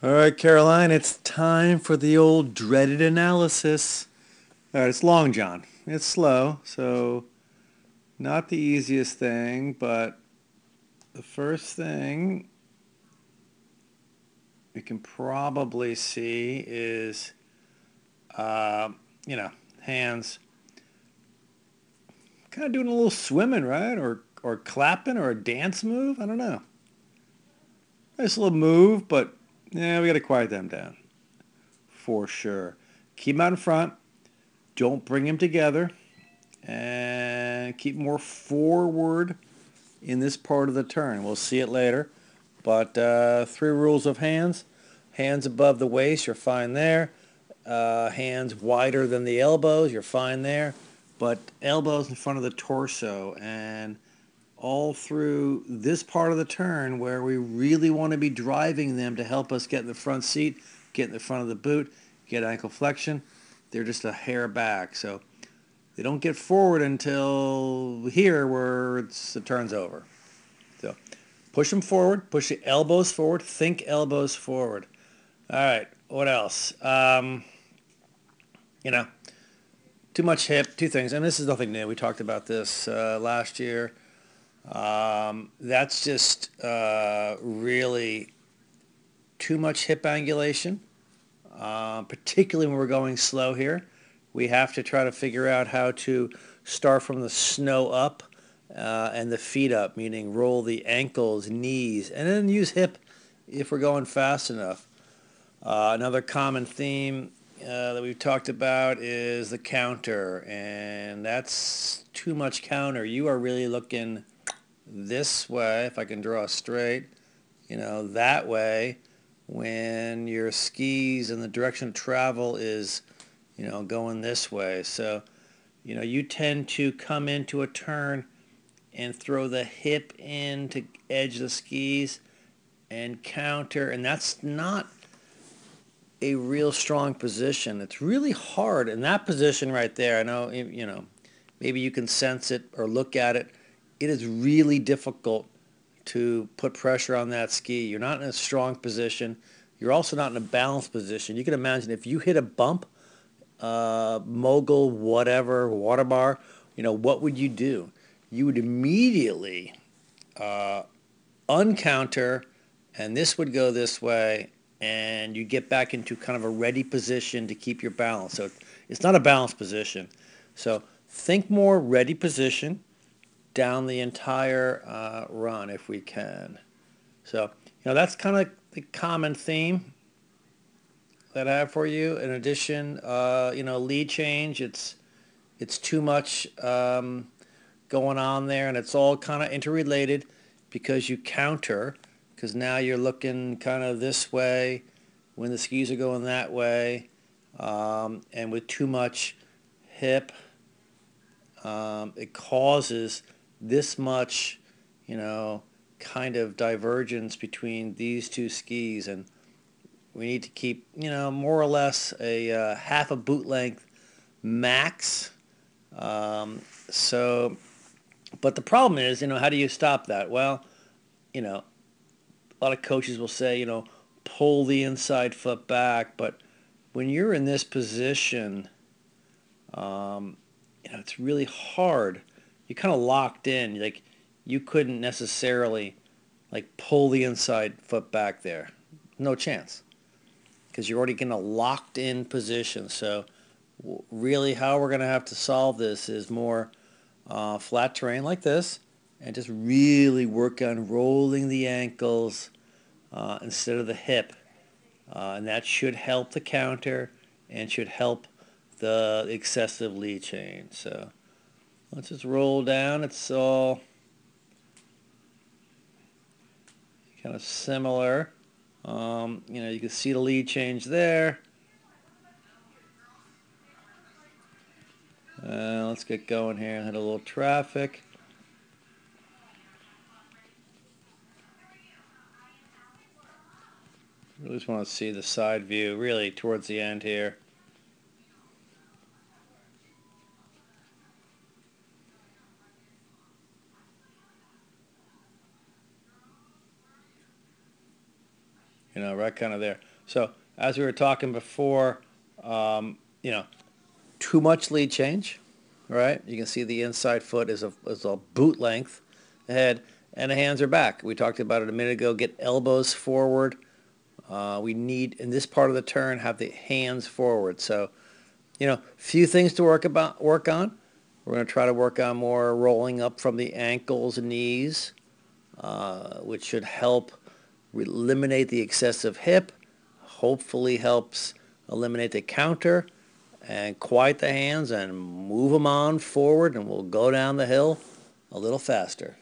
All right, Caroline, it's time for the old dreaded analysis. All right, it's long, John. It's slow, so not the easiest thing, but the first thing we can probably see is, uh, you know, hands kind of doing a little swimming, right? Or clapping or a dance move. I don't know. Nice little move, but yeah, we got to quiet them down for sure. Keep them out in front. Don't bring them together. And keep more forward in this part of the turn. We'll see it later. But three rules of hands. Hands above the waist, you're fine there. Hands wider than the elbows, you're fine there. But elbows in front of the torso and all through this part of the turn where we really want to be driving them to help us get in the front seat, get in the front of the boot, get ankle flexion. They're just a hair back. So they don't get forward until here where the turn's over. So push them forward, push the elbows forward, think elbows forward. All right, what else? You know, too much hip, two things, and this is nothing new. We talked about this last year. That's just really too much hip angulation, particularly when we're going slow here. We have to try to figure out how to start from the snow up and the feet up, meaning roll the ankles, knees, and then use hip if we're going fast enough. Another common theme that we've talked about is the counter, and that's too much counter. You are really looking this way, if I can draw straight, that way when your skis and the direction of travel is, going this way. So, you tend to come into a turn and throw the hip in to edge the skis and counter, and that's not a real strong position. It's really hard in that position right there. I know, maybe you can sense it or look at it. It is really difficult to put pressure on that ski. You're not in a strong position. You're also not in a balanced position. You can imagine if you hit a bump, mogul, whatever, water bar, what would you do? You would immediately uh, uncounter, and this would go this way, and you get back into kind of a ready position to keep your balance. So it's not a balanced position. So think more ready position down the entire run if we can. So, that's kind of the common theme that I have for you. In addition, lead change, it's too much going on there, and it's all kind of interrelated because you counter, because now you're looking kind of this way when the skis are going that way, and with too much hip, it causes this much, you know, kind of divergence between these two skis, and we need to keep, more or less a half a boot length max. So, but the problem is, how do you stop that? Well, a lot of coaches will say, pull the inside foot back, but when you're in this position, um, it's really hard. You're kind of locked in. Like you couldn't necessarily like pull the inside foot back there. No chance because you're already in a locked in position. So really how we're going to have to solve this is more flat terrain like this and just really work on rolling the ankles instead of the hip. And that should help the counter and should help the excessive lead change. So let's just roll down. It's all kind of similar. You can see the lead change there. Let's get going here. Hit a little traffic. I just want to see the side view really towards the end here. right kind of there. So as we were talking before, you know, too much lead change, right? You can see the inside foot is a boot length ahead, and the hands are back. We talked about it a minute ago. Get elbows forward. We need, in this part of the turn, have the hands forward. So, few things to work on. We're going to try to work on more rolling up from the ankles and knees, which should help eliminate the excessive hip, hopefully helps eliminate the counter, and quiet the hands and move them on forward, and we'll go down the hill a little faster.